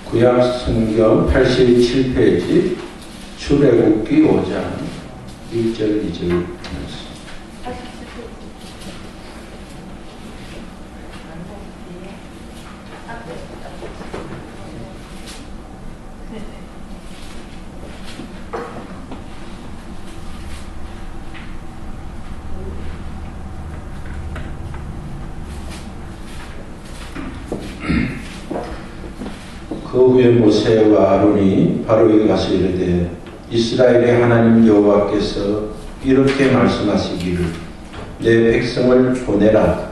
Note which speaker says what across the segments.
Speaker 1: 구약 성경 87페이지 출애굽기 5장 1절 2절 말씀. 그 후에 모세와 아론이 바로에게 가서 이르되 이스라엘의 하나님 여호와께서 이렇게 말씀하시기를 내 백성을 보내라.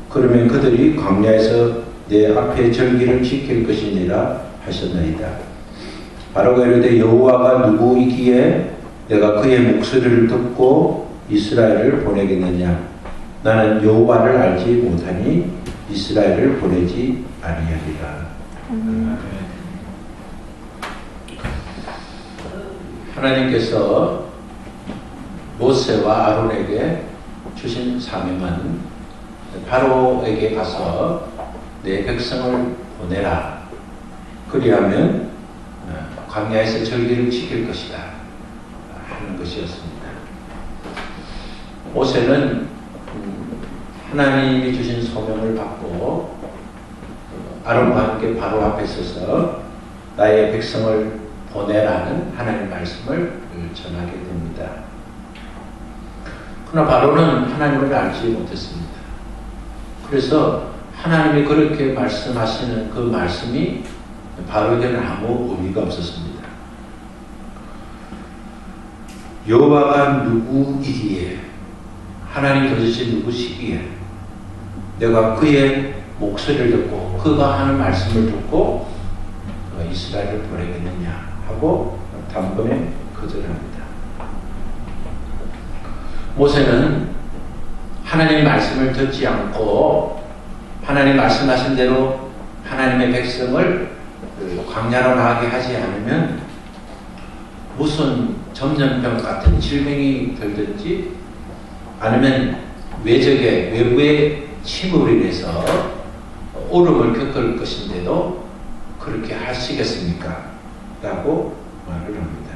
Speaker 1: 그러면 그들이 광야에서 내 앞에 절기를 지킬 것이니라 하셨나이다. 바로가 이르되 여호와가 누구이기에 내가 그의 목소리를 듣고 이스라엘을 보내겠느냐. 나는 여호와를 알지 못하니 이스라엘을 보내지 아니하리라. 하나님께서 모세와 아론에게 주신 사명은 바로에게 가서 내 백성을 보내라. 그리하면 광야에서 절기를 지킬 것이다 하는 것이었습니다. 모세는 하나님이 주신 소명을 받고 아론과 함께 바로 앞에 서서 나의 백성을 보내라는 하나님의 말씀을 전하게 됩니다. 그러나 바로는 하나님을 알지 못했습니다. 그래서 하나님이 그렇게 말씀하시는 그 말씀이 바로에게는 아무 의미가 없었습니다. 여호와가 누구이기에, 하나님 도대체 누구시기에 내가 그의 목소리를 듣고 그가 하는 말씀을 듣고 이스라엘을 보내겠느냐 하고 단번에 거절합니다. 모세는 하나님의 말씀을 듣지 않고 하나님 말씀하신 대로 하나님의 백성을 광야로 나가게 하지 않으면 무슨 전염병 같은 질병이 들든지 아니면 외부의 침으로 인해서 오름을 겪을 것인데도 그렇게 하시겠습니까? 라고 말을 합니다.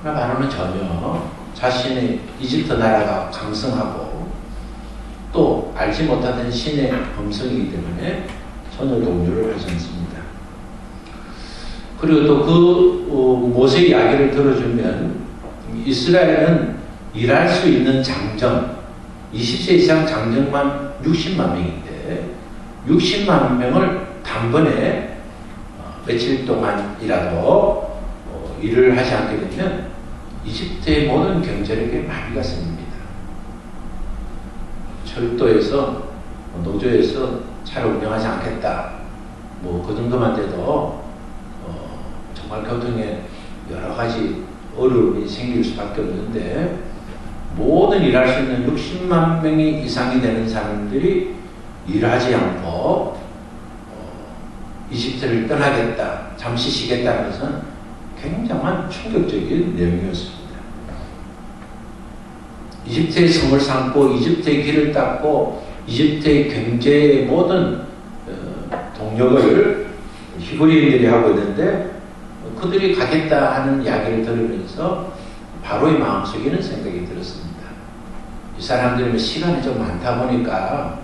Speaker 1: 그러나 바로는 전혀 자신의 이집트 나라가 강성하고 또 알지 못하던 신의 음성이기 때문에 전혀 동요를 하지 않습니다. 그리고 또 그 모세의 이야기를 들어주면 이스라엘은 일할 수 있는 장정, 20세 이상 장정만 60만 명인데 60만 명을 단번에 며칠 동안이라도 일을 하지 않게 되면 이집트의 모든 경제력에 마비가 생깁니다. 철도에서 노조에서 차를 운영하지 않겠다. 그 정도만 돼도 정말 교통에 여러 가지 어려움이 생길 수밖에 없는데 모든 일할 수 있는 60만 명이 이상이 되는 사람들이 일하지 않고 이집트를 떠나겠다, 잠시 쉬겠다는 것은 굉장한 충격적인 내용이었습니다. 이집트의 성을 삼고 이집트의 길을 닦고 이집트의 경제의 모든 동력을 히브리인들이 하고 있는데 그들이 가겠다 하는 이야기를 들으면서 바로의 마음속에는 생각이 들었습니다. 이 사람들이 시간이 좀 많다 보니까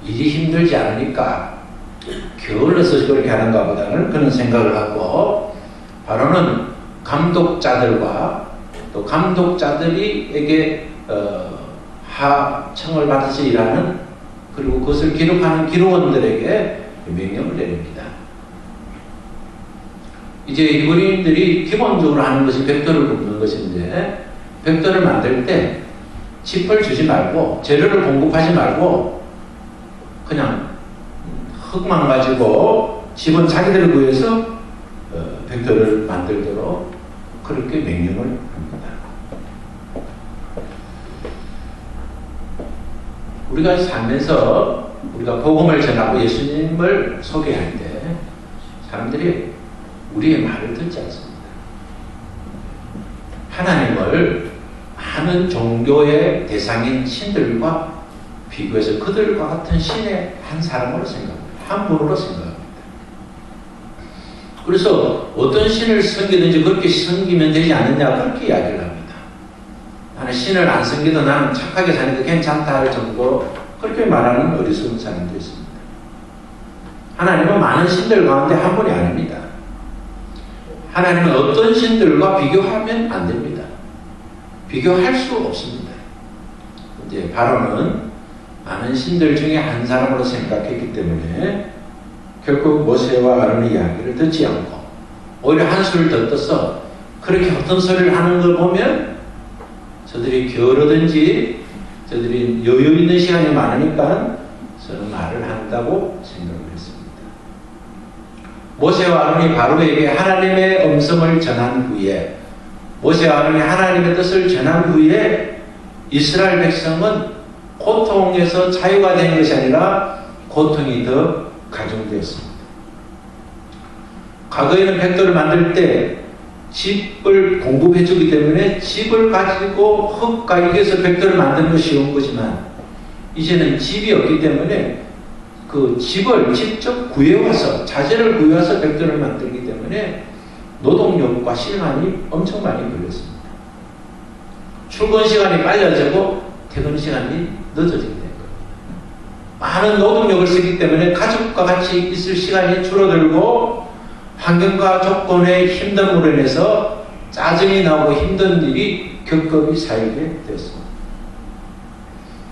Speaker 1: 일이 힘들지 않으니까 게을러서 그렇게 하는가 보다는 그런 생각을 하고 바로는 감독자들과 또 감독자들에게 하청을 받아서 일하는 그리고 그것을 기록하는 기록원들에게 명령을 내립니다. 이제 히브리인들이 기본적으로 하는 것이 벽돌을 굽는 것인데 벽돌을 만들 때 칩을 주지 말고 재료를 공급하지 말고 그냥 흙만 가지고 집은 자기들을 구해서 벽돌을 만들도록 그렇게 명령을 합니다. 우리가 살면서 우리가 복음을 전하고 예수님을 소개할 때 사람들이 우리의 말을 듣지 않습니다. 하나님을 많은 종교의 대상인 신들과 비교해서 그들과 같은 신의 한 사람으로 생각합니다. 한 분으로 생각합니다. 그래서 어떤 신을 섬기든지 그렇게 섬기면 되지 않느냐 그렇게 이야기를 합니다. 나는 신을 안 섬기도 나는 착하게 사는 게 괜찮다 할 정도로 그렇게 말하는 어리석은 사람도 있습니다. 하나님은 많은 신들 가운데 한 분이 아닙니다. 하나님은 어떤 신들과 비교하면 안 됩니다. 비교할 수 없습니다. 이제 바로는 많은 신들 중에 한 사람으로 생각했기 때문에 결국 모세와 아론의 이야기를 듣지 않고 오히려 한 수를 더 떠서 그렇게 어떤 소리를 하는 걸 보면 저들이 겨루든지 저들이 여유 있는 시간이 많으니까 저는 말을 한다고 생각을 했습니다. 모세와 아론이 바로에게 하나님의 음성을 전한 후에 모세와 아론이 하나님의 뜻을 전한 후에 이스라엘 백성은 고통에서 자유가 된 것이 아니라 고통이 더 가중되었습니다. 과거에는 벽돌을 만들 때 집을 공급해 주기 때문에 집을 가지고 흙과 이겨서 벽돌을 만드는 것이 쉬운 거지만 이제는 집이 없기 때문에 그 집을 직접 구해와서 자재를 구해와서 벽돌을 만들기 때문에 노동력과 시간이 엄청 많이 걸렸습니다. 출근 시간이 빨라지고 퇴근 시간이 늦어지게 된 거예요. 많은 노동력을 쓰기 때문에 가족과 같이 있을 시간이 줄어들고 환경과 조건의 힘듦으로 인해서 짜증이 나고 힘든 일이 겹겹이 쌓이게 되었습니다.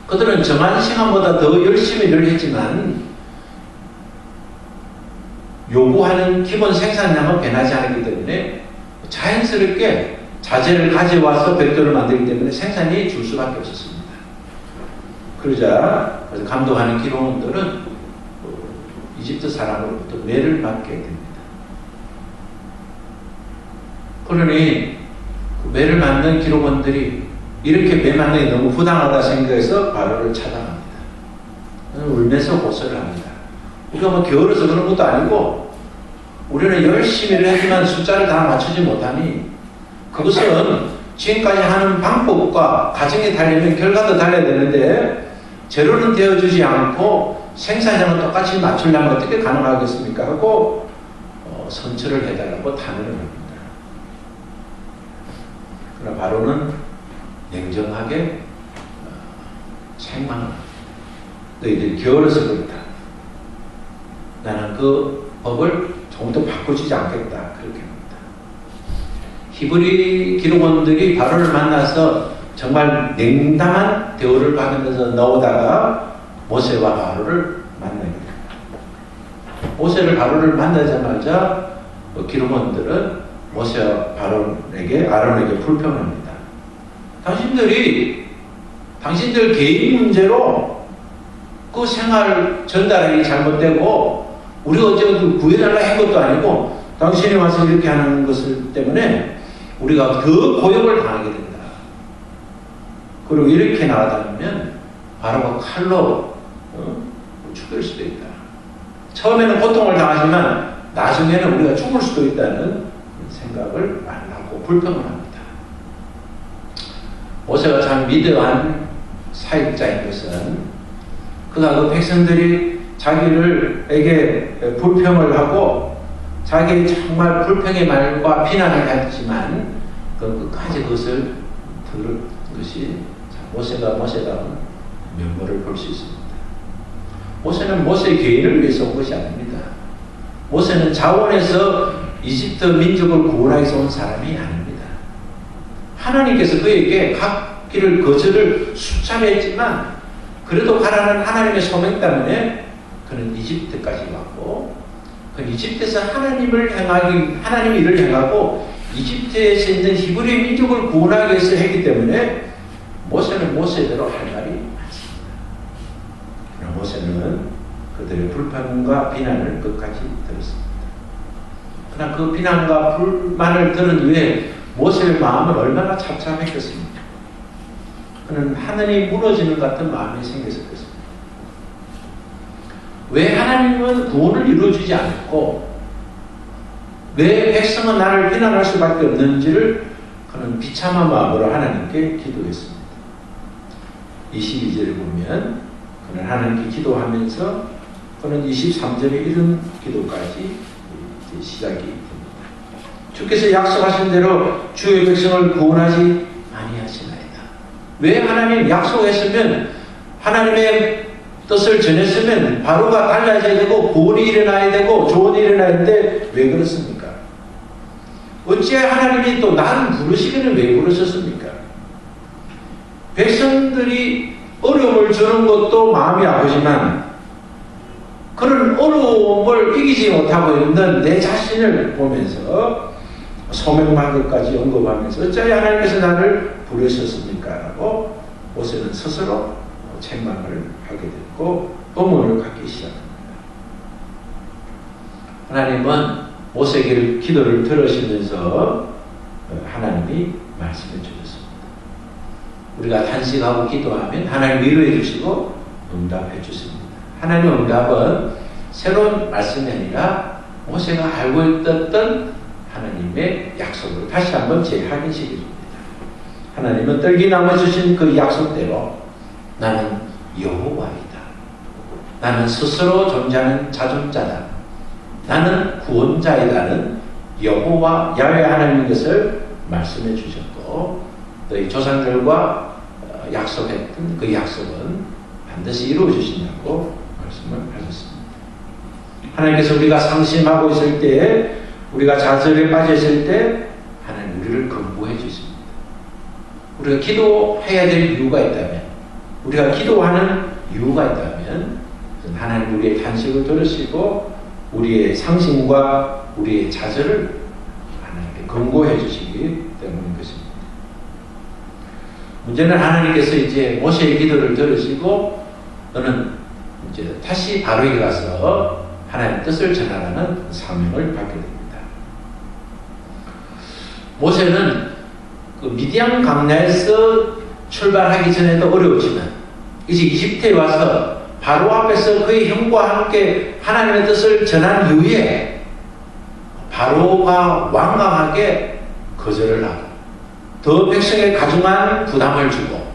Speaker 1: 그들은 정한 시간보다 더 열심히 일을 했지만 요구하는 기본 생산량은 변하지 않기 때문에 자연스럽게 자재를 가져와서 벽돌을 만들기 때문에 생산이 줄 수밖에 없었습니다. 그러자 감독하는 기록원들은 이집트 사람으로부터 매를 받게 됩니다. 그러니 그 매를 맞는 기록원들이 이렇게 매 맞는 게 너무 부당하다 생각해서 바로를 차단합니다. 울면서 고소를 합니다. 우리가 뭐 게을러서 그런 것도 아니고 우리는 열심히 하지만 숫자를 다 맞추지 못하니 그것은 지금까지 하는 방법과 과정이 달리면 결과도 달려야 되는데 재료는 되어주지 않고 생산량은 똑같이 맞추려면 어떻게 가능하겠습니까? 하고 선처를 해달라고 탄원을 합니다. 그러나 바로는 냉정하게 책망을 너희들이 게을러서 그렇다. 나는 그 법을 조금 더 바꿔주지 않겠다. 그렇게 합니다. 히브리 기록원들이 바로를 만나서 정말 냉담한 대우를 받으면서 나오다가 모세와 바로를 만나게 됩니다. 모세를 바로를 만나자마자 기록원들은 모세와 아론에게 불평합니다. 당신들 개인 문제로 그 생활 전달이 잘못되고 우리가 어쩌고 구해달라 한 것도 아니고 당신이 와서 이렇게 하는 것을 때문에 우리가 더 고역을 당하게 된다. 그리고 이렇게 나가다보면 바로가 칼로 죽일 수도 있다. 처음에는 고통을 당하지만 나중에는 우리가 죽을 수도 있다는 생각을 하고 불평을 합니다. 모세가 참 위대한 사역자인 것은 그가 그 백성들이 자기에게 불평을 하고 자기 정말 불평의 말과 비난을 했지만 끝까지 그것을 들은 것이 모세다운 면모를 볼 수 있습니다. 모세는 모세의 개인을 위해서 온 것이 아닙니다. 모세는 자원에서 이집트 민족을 구원하기 위해서 온 사람이 아닙니다. 하나님께서 그에게 각 길을 거절을 수차례 했지만 그래도 가라는 하나님의 소명 때문에 그는 이집트까지 왔고 그 이집트에서 하나님의 일을 행하고 이집트에서 있는 히브리 민족을 구원하기 위해서 했기 때문에 모세는 모세대로 할 말이 많습니다. 그러나 모세는 그들의 불평과 비난을 끝까지 들었습니다. 그러나 그 비난과 불만을 들은 후에 모세의 마음은 얼마나 착잡했겠습니까? 그는 하늘이 무너지는 같은 마음이 생겼었겠습니다. 왜 하나님은 구원을 이루어주지 않고 왜 백성은 나를 비난할 수밖에 없는지를 그는 비참한 마음으로 하나님께 기도했습니다. 22절을 보면 그는 하나님께 기도하면서 그는 23절에 이런 기도까지 시작이 됩니다. 주께서 약속하신 대로 주의 백성을 구원하지 아니하시나이다. 왜 하나님 약속했으면, 하나님의 뜻을 전했으면 바로가 달라져야 되고 구원이 일어나야 되고 좋은 일이 일어나야 되는데 왜 그렇습니까? 어찌 하나님이 또 나를 부르시기는 왜 부르셨습니까? 백성들이 어려움을 주는 것도 마음이 아프지만 그런 어려움을 이기지 못하고 있는 내 자신을 보면서 소명마귀까지 언급하면서 어찌 하나님께서 나를 부르셨습니까? 라고 모세는 스스로 책망을 하게 됐고 의문을 갖기 시작합니다. 하나님은 모세의 기도를 들으시면서 하나님이 말씀해 주셨습니다. 우리가 탄식하고 기도하면 하나님 위로해 주시고 응답해 주십니다. 하나님의 응답은 새로운 말씀이 아니라 모세가 알고 있었던 하나님의 약속을 다시 한번 재확인시켜 줍니다. 하나님은 떨기나무 주신 그 약속대로 나는 여호와이다. 나는 스스로 존재하는 자존자다. 나는 구원자이다는 여호와 야훼 하나님인 것을 말씀해 주셨고 너희 조상들과 약속했던 그 약속은 반드시 이루어 주신다고 말씀을 하셨습니다. 하나님께서 우리가 상심하고 있을 때, 우리가 좌절에 빠져 있을 때 하나님 우리를 근구해 주십니다. 우리가 기도해야 될 이유가 있다면, 우리가 기도하는 이유가 있다면 하나님 우리의 탄식을 들으시고 우리의 상심과 우리의 좌절을 하나님께 근고해 주시기 때문인 것입니다. 문제는 하나님께서 이제 모세의 기도를 들으시고 너는 이제 다시 바로에 가서 하나님의 뜻을 전하라는 사명을 받게 됩니다. 모세는 그 미디안 광야에서 출발하기 전에도 어려웠지만 이제 이집트에 와서 바로 앞에서 그의 형과 함께 하나님의 뜻을 전한 이후에 바로가 완강하게 거절을 하고 더 백성에 가중한 부담을 주고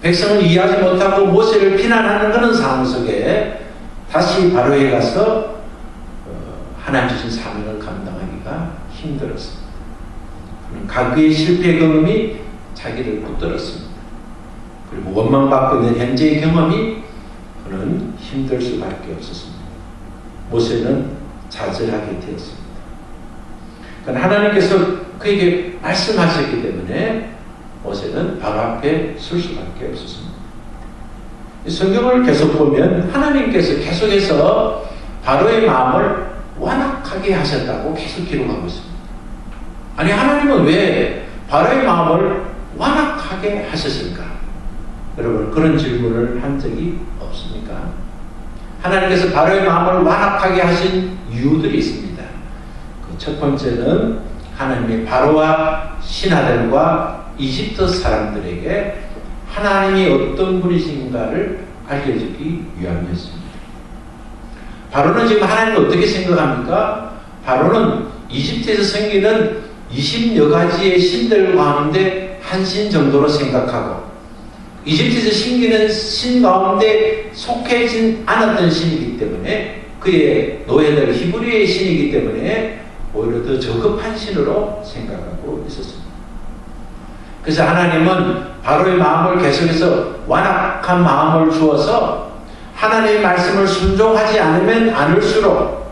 Speaker 1: 백성을 이해하지 못하고 모세를 비난하는 그런 상황 속에 다시 바로에 가서 하나님 주신 사명을 감당하기가 힘들었습니다. 그는 과거의 실패 경험이 자기를 붙들었습니다. 그리고 원망받고 있는 현재의 경험이 그는 힘들 수밖에 없었습니다. 모세는 좌절하게 되었습니다. 그러니까 하나님께서 그에게 말씀하셨기 때문에 모세는 바로 앞에 설 수밖에 없었습니다. 성경을 계속 보면 하나님께서 계속해서 바로의 마음을 완악하게 하셨다고 계속 기록하고 있습니다. 아니 하나님은 왜 바로의 마음을 완악하게 하셨을까? 여러분 그런 질문을 한 적이 없습니까? 하나님께서 바로의 마음을 완악하게 하신 이유들이 있습니다. 그 첫 번째는 하나님의 바로와 신하들과 이집트 사람들에게 하나님이 어떤 분이신가를 알려주기 위함이었습니다. 바로는 지금 하나님을 어떻게 생각합니까? 바로는 이집트에서 생기는 20여 가지의 신들 가운데 한 신 정도로 생각하고 이집트에서 생기는 신 가운데 속해진 않았던 신이기 때문에 그의 노예들 히브리의 신이기 때문에 오히려 더 저급한 신으로 생각하고 있었습니다. 그래서 하나님은 바로의 마음을 계속해서 완악한 마음을 주어서 하나님의 말씀을 순종하지 않으면 않을수록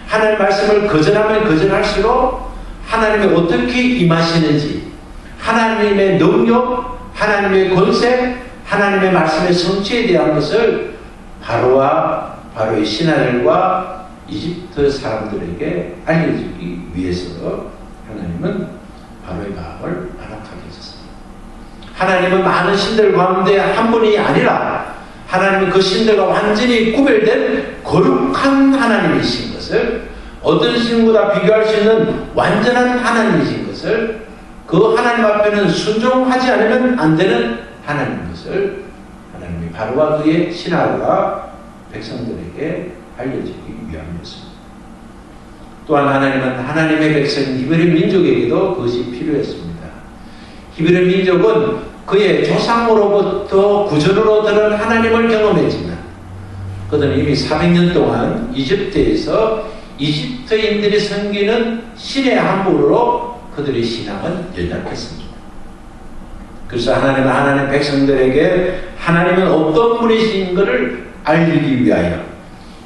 Speaker 1: 하나님의 말씀을 거절하면 거절할수록 하나님이 어떻게 임하시는지 하나님의 능력, 하나님의 권세, 하나님의 말씀의 성취에 대한 것을 바로와 바로의 신하들과 이집트 사람들에게 알려주기 위해서 하나님은 바로의 마음을 완악하게 하셨습니다. 하나님은 많은 신들 가운데 한 분이 아니라 하나님은 그 신들과 완전히 구별된 거룩한 하나님이신 것을 어떤 신보다 비교할 수 있는 완전한 하나님이신 것을 그 하나님 앞에는 순종하지 않으면 안 되는 하나님인 것을 하나님이 바로와 그의 신하와 백성들에게 알려주기 위함이었습니다. 또한 하나님은 하나님의 백성인 히브리 민족에게도 그것이 필요했습니다. 히브리 민족은 그의 조상으로부터 구전으로 들은 하나님을 경험했지만 그들은 이미 400년 동안 이집트에서 이집트인들이 섬기는 신의 함으로 그들의 신앙은 연약했습니다. 그래서 하나님은 하나님의 백성들에게 하나님은 어떤 분이신 것을 알리기 위하여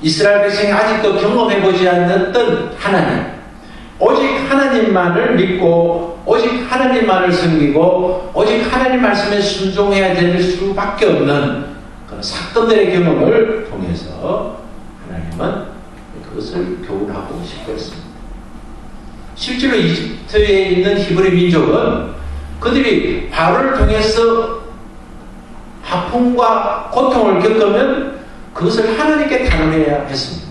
Speaker 1: 이스라엘 백성이 아직도 경험해보지 않았던 하나님, 오직 하나님만을 믿고 오직 하나님만을 섬기고 오직 하나님 말씀에 순종해야 될 수밖에 없는 그런 사건들의 경험을 통해서 하나님은 그것을 교훈하고 싶어 했습니다. 실제로 이집트에 있는 히브리 민족은 그들이 바로를 통해서 아픔과 고통을 겪으면 그것을 하나님께 탄원해야 했습니다.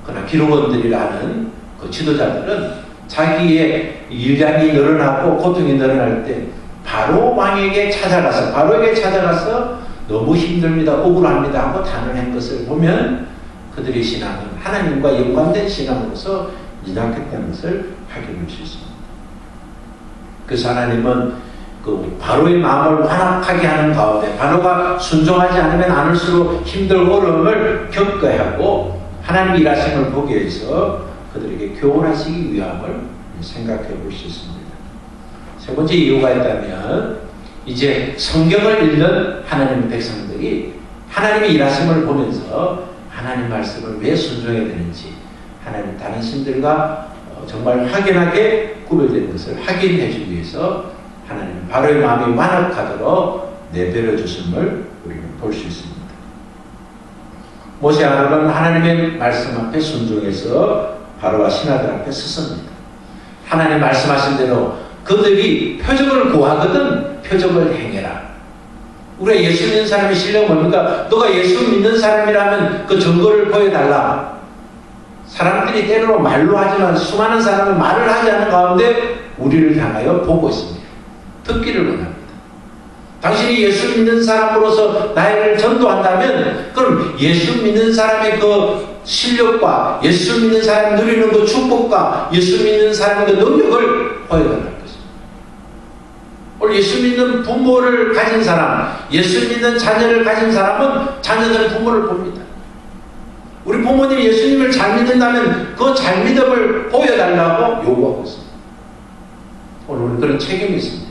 Speaker 1: 그러나 기록원들이라는 그 지도자들은 자기의 일량이 늘어나고 고통이 늘어날 때 바로에게 찾아가서 너무 힘듭니다, 억울합니다 하고 탄원한 것을 보면 그들의 신앙은 하나님과 연관된 신앙으로서 연약했다는 것을 확인할 수 있습니다. 그래서 하나님은 그 바로의 마음을 완악하게 하는 가운데 바로가 순종하지 않으면 않을수록 힘들고 어려움을 겪어야 하고 하나님의 일하심을 보기 위해서 그들에게 교훈하시기 위함을 생각해 볼 수 있습니다. 세 번째 이유가 있다면 이제 성경을 읽는 하나님의 백성들이 하나님의 일하심을 보면서 하나님 말씀을 왜 순종해야 되는지 하나님 다른 신들과 정말 확연하게 구별된 것을 확인해 주기 위해서 하나님은 바로의 마음이 완악하도록 내버려 주심을 우리는 볼 수 있습니다. 모세 아론은 하나님의 말씀 앞에 순종해서 바로와 신하들 앞에 섰습니다. 하나님 말씀하신 대로 그들이 표적을 구하거든 표적을 행해라. 우리가 예수 믿는 사람의 신뢰가 뭡니까? 너가 예수 믿는 사람이라면 그 증거를 보여달라. 사람들이 때로는 말로 하지만 수많은 사람은 말을 하지 않은 가운데 우리를 향하여 보고 있습니다. 듣기를 원합니다. 당신이 예수 믿는 사람으로서 나를 전도한다면 그럼 예수 믿는 사람의 그 실력과 예수 믿는 사람이 누리는 그 축복과 예수 믿는 사람의 그 능력을 보여달라는 것입니다. 오늘 예수 믿는 부모를 가진 사람, 예수 믿는 자녀를 가진 사람은 자녀들은 부모를 봅니다. 우리 부모님이 예수님을 잘 믿는다면 그 잘 믿음을 보여달라고 요구하고 있습니다. 오늘 우리 그런 책임이 있습니다.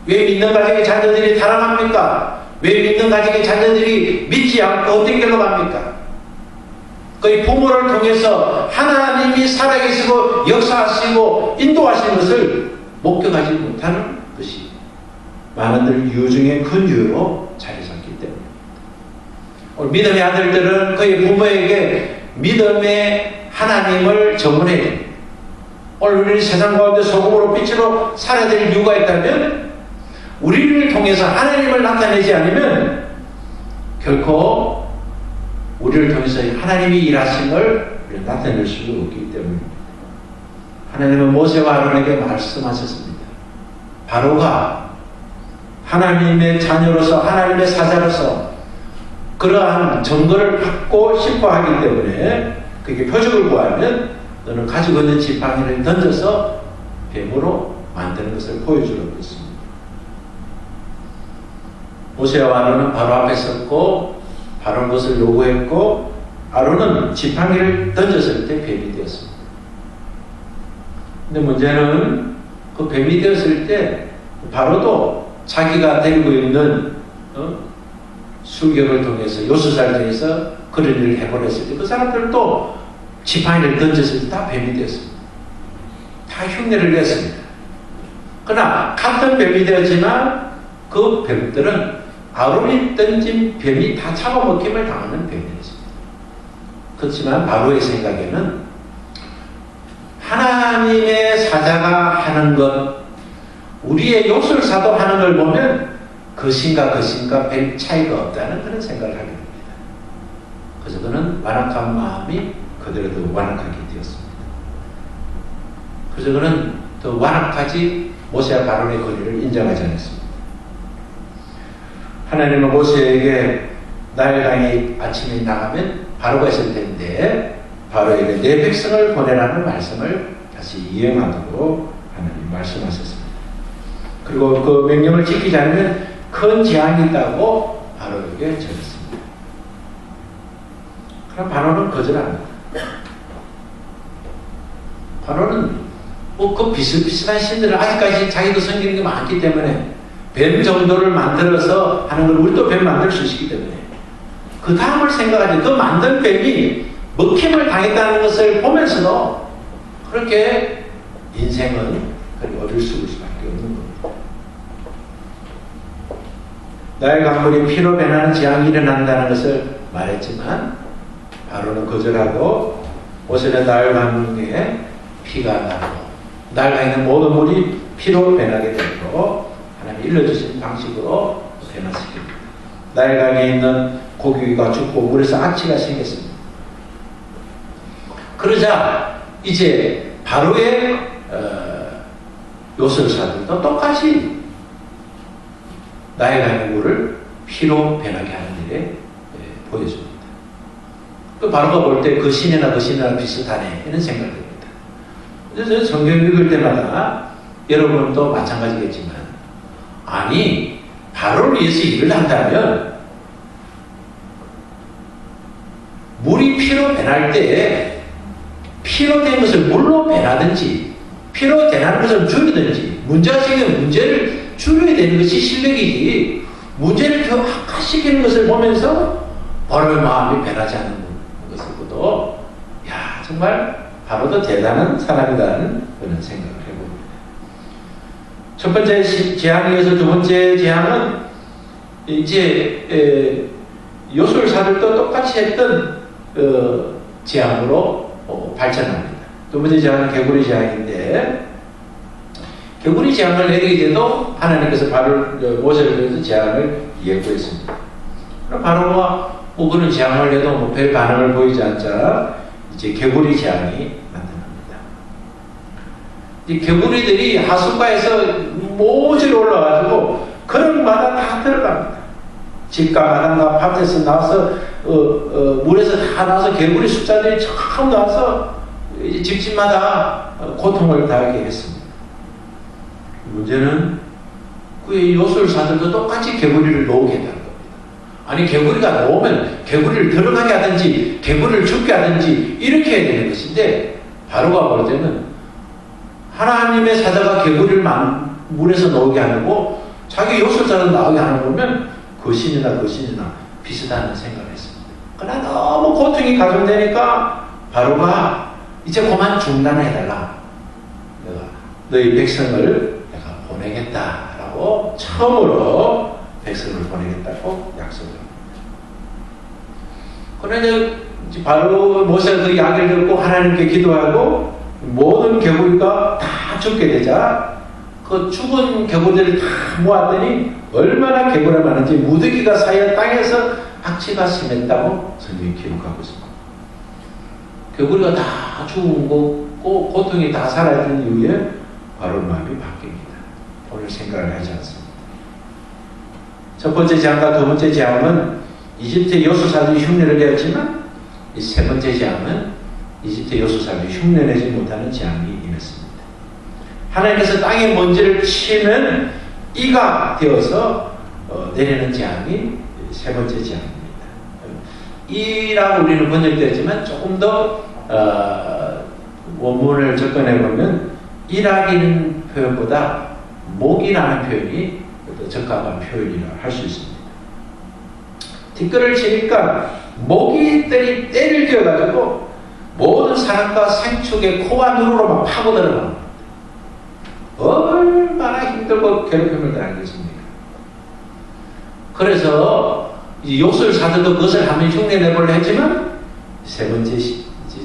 Speaker 1: 왜 믿는 가정의 자녀들이 타락합니까? 왜 믿는 가정의 자녀들이 믿지 않고 어떤 길로 갑니까? 그 부모를 통해서 하나님이 살아계시고 역사하시고 인도하시는 것을 목격하지 못하는 것이 많은 이유 중에 큰 이유로 자리 잡기 때문입니다. 오늘 믿음의 아들들은 그의 부모에게 믿음의 하나님을 전문해야 됩니다. 오늘 우리는 세상 가운데 소금으로 빛으로 살아야 될 이유가 있다면 우리를 통해서 하나님을 나타내지 않으면 결코 우리를 통해서 하나님이 일하심을 나타낼 수 없기 때문입니다. 하나님은 모세와 아론에게 말씀하셨습니다. 바로가 하나님의 자녀로서 하나님의 사자로서 그러한 증거를 받고 싶어 하기 때문에 그게 표적을 구하면 너는 가지고 있는 지팡이를 던져서 뱀으로 만드는 것을 보여주려고 했습니다. 모세와 아론은 바로 앞에 섰고 바로는 것을 요구했고 아론은 지팡이를 던졌을 때 뱀이 되었습니다. 근데 문제는 그 뱀이 되었을 때 바로도 자기가 데리고 있는 술격을 통해서 요술사를 통해서 그런 일을 해버렸을 때 그 사람들도 지팡이를 던졌을 때 다 뱀이 되었습니다. 다 흉내를 냈습니다. 그러나 같은 뱀이 되었지만 그 뱀들은 아론이 던진 뱀이 다 잡아먹힘을 당하는 뱀이었습니다. 그렇지만 바로의 생각에는 하나님의 사자가 하는 것, 우리의 요술사도 하는 걸 보면 그 신과 별 차이가 없다는 그런 생각을 하게 됩니다. 그래서 그는 완악한 마음이 그대로도 완악하게 되었습니다. 그래서 그는 더 완악하지 모세와 바론의 권위를 인정하지 않았습니다. 하나님은 모세에게 나일 강에 아침에 나가면 바로가 있을 텐데 바로에게 내 백성을 보내라는 말씀을 다시 이행하도록 하나님 말씀하셨습니다. 그리고 그 명령을 지키지 않으면 큰 재앙이 있다고 바로에게 전했습니다. 그럼 바로는 거절합니다. 바로는 그 비슷비슷한 신들을 아직까지 자기도 섬기는 게 많기 때문에 뱀 정도를 만들어서 하는 걸 우리도 뱀 만들 수 있기 때문에 그 다음을 생각하지. 그 만든 뱀이 먹힘을 당했다는 것을 보면서도 그렇게 인생은 그렇게 어릴 수밖에 없는 겁니다. 나의 강물이 피로 변하는 재앙이 일어난다는 것을 말했지만 바로는 거절하고 오선의 나의 강물에 피가 나고 나가 있는 모든 물이 피로 변하게 되도록 하나님이 일러주신 방식으로 변화시킵니다. 나일강에 있는 고기가 죽고 물에서 악취가 생겼습니다. 그러자 이제 바로의 요술사들도 똑같이 나일강의 물을 피로 변하게 하는 일에 보여줍니다. 그 바로가 볼 때 그 신이나 그 신이랑 비슷하네 이런 생각을 합니다. 그래서 성경 읽을 때마다 여러분도 마찬가지겠지만 아니 바로를 위해서 일을 한다면 물이 피로 변할 때 피로 된 것을 물로 변하든지 피로 변하는 것을 줄이든지 문제가 생기면 문제를 줄여야 되는 것이 실력이지 문제를 더 악화시키는 것을 보면서 바로의 마음이 변하지 않는 것을 보도 야 정말 바로도 대단한 사람이라는 그런 생각을 해봅니다. 첫 번째 재앙에 이어서 두 번째 재앙은 이제 요술사들도 똑같이 했던 재앙으로 발전합니다. 두 번째 재앙은 개구리 재앙인데 개구리 재앙을 내리게 돼도 하나님께서 모세를 통해서 재앙을 예고했습니다. 그럼 바로가 그런 재앙을 해도 별 반응을 보이지 않자 이제 개구리 재앙이 나타납니다. 이 개구리들이 하숫가에서 모질러 올라가지고 그런마다 다 들어갑니다. 집과 마당과 밭에서 나와서 물에서 다 나와서 개구리 숫자들이 참 나와서 집집마다 고통을 당하게 했습니다. 문제는 그 요술사들도 똑같이 개구리를 놓게 했다는 겁니다. 아니 개구리가 놓으면 개구리를 들어가게 하든지 개구리를 죽게 하든지 이렇게 해야 되는 것인데 바로가 볼 때는 하나님의 사자가 개구리를 물에서 나오게 하고 자기 요술사를 나오게 하는 거면 그 신이나 비슷한 생각을 했습니다. 그러나 너무 고통이 가중되니까 바로가 이제 그만 중단해달라. 내가 너희 백성을 내가 보내겠다라고 처음으로 백성을 보내겠다고 약속을 합니다. 그런데 바로 모세가 그 이야기를 듣고 하나님께 기도하고 모든 개구리가 다 죽게 되자 그 죽은 개구리들을 다 모았더니 얼마나 개구리가 많은지 무더기가 쌓여 땅에서 악취가 심했다고 성경이 기록하고 있습니다. 개구리가 다 죽은 거고 고통이 다 사라진 이후에 바로 마음이 바뀝니다. 오늘 생각을 하지 않습니다. 첫 번째 재앙과 두 번째 재앙은 이집트 요술사들이 흉내를 내었지만 이 세 번째 재앙은 이집트 요술사들이 흉내내지 못하는 재앙이 임했습니다. 하나님께서 땅의 먼지를 치면 이가 되어서 내리는 재앙이 세 번째 재앙입니다. 이라고 우리는 번역되었지만 조금 더 원문을 접근해보면 이라는 표현보다 목이라는 표현이 더 적합한 표현이라 할 수 있습니다. 뒷글을 치니까 모기들이 때를 기어가지고 모든 사람과 생축의 코와 눈으로 막 파고 들어갑니다. 얼마나 힘들고 괴롭힘을 당하겠습니까? 그래서 이 요술사들도 그것을 한번 흉내내보려 했지만 세 번째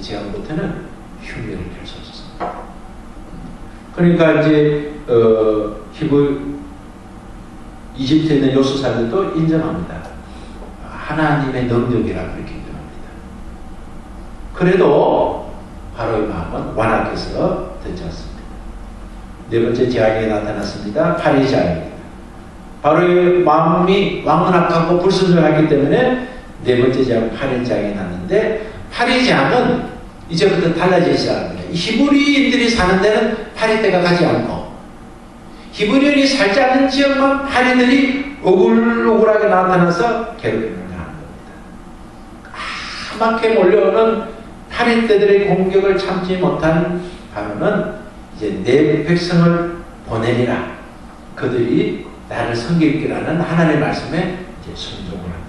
Speaker 1: 재앙부터는 흉내를 낼 수 없었습니다. 그러니까 이제 이집트에 있는 요술사들도 인정합니다. 하나님의 능력이라 그렇게 인정합니다. 그래도 바로의 마음은 완악해서 듣지 않습니다. 네 번째 재앙이 나타났습니다. 파리 재앙입니다. 바로의 마음이 왕문악하고 불순종하기 때문에 네 번째 재앙 파리 재앙이 났는데 파리 재앙은 이제부터 달라지기 시작합니다. 히브리인들이 사는 데는 파리떼가 가지 않고 히브리인이 살지 않는 지역만 파리들이 오글오글하게 나타나서 괴롭힘을 당하는 겁니다. 까맣게 몰려오는 파리떼들의 공격을 참지 못한 바로는 이제 내 백성을 보내리라. 그들이 나를 섬기기라는 하나님의 말씀에 이제 순종을 합니다.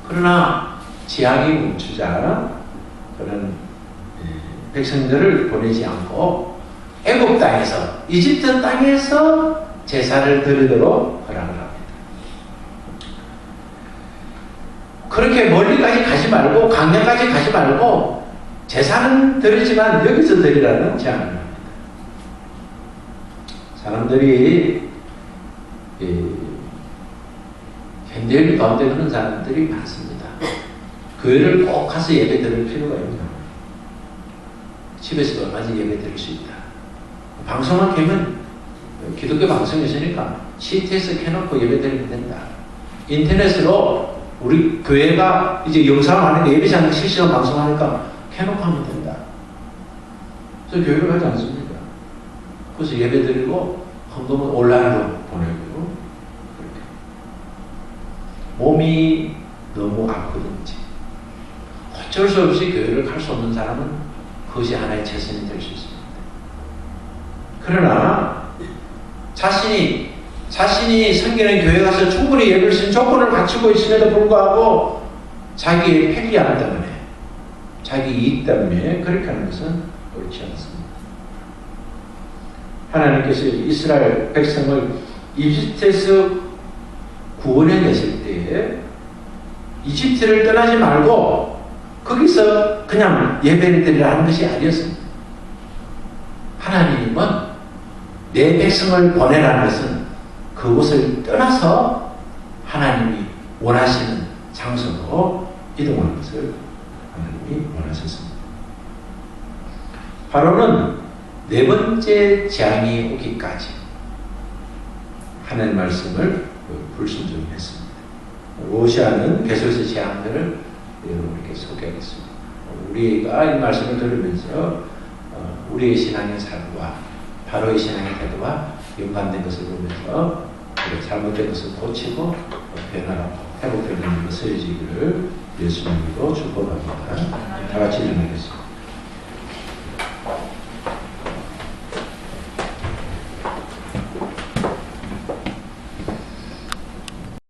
Speaker 1: 그러나 재앙이 멈추자 그런 백성들을 보내지 않고 애굽 땅에서 이집트 땅에서 제사를 드리도록 허락을 합니다. 그렇게 멀리까지 가지 말고 강양까지 가지 말고 제사는 드리지만 여기서 드리라는 제안을 합니다. 사람들이 현대인 가운데 그런 사람들이 많습니다. 교회를 꼭 가서 예배 드릴 필요가 있나? 집에서도 얼마든지 예배 드릴 수 있다. 방송만 켜면 기독교 방송이 있으니까 CT에서 켜놓고 예배 드리면 된다. 인터넷으로 우리 교회가 이제 영상하는 예배장 실시간 방송하니까 켜놓고 하면 된다. 그래서 교회를 가지 않습니다. 그래서 예배 드리고 헌금은 온라인으로 보내고 그렇게. 몸이 너무 아프든지 어쩔 수 없이 교회를 갈 수 없는 사람은 그것이 하나의 최선이 될 수 있습니다. 그러나 자신이 섬기는 교회 가서 충분히 예배를 쓴 조건을 갖추고 있음에도 불구하고 자기의 편리함 때문에 자기 이익 때문에 그렇게 하는 것은 옳지 않습니다. 하나님께서 이스라엘 백성을 이집트에서 구원해내실 때에 이집트를 떠나지 말고 거기서 그냥 예배를 드리라는 것이 아니었습니다. 하나님은 내 백성을 보내라는 것은 그곳을 떠나서 하나님이 원하시는 장소로 이동하는 것을 하나님이 원하셨습니다. 바로는 네 번째 재앙이 오기까지 하나님의 말씀을 불순종했습니다. 오시아는 계속해서 재앙들을 여러분에게 소개하겠습니다. 우리가 이 말씀을 들으면서 우리의 신앙의 삶과 바로의 신앙의 태도와 연관된 것을 보면서 잘못된 것을 고치고 변화하고 회복되는 것을 지기를 예수님으로 축복합니다. 다 같이 일어나겠습니다.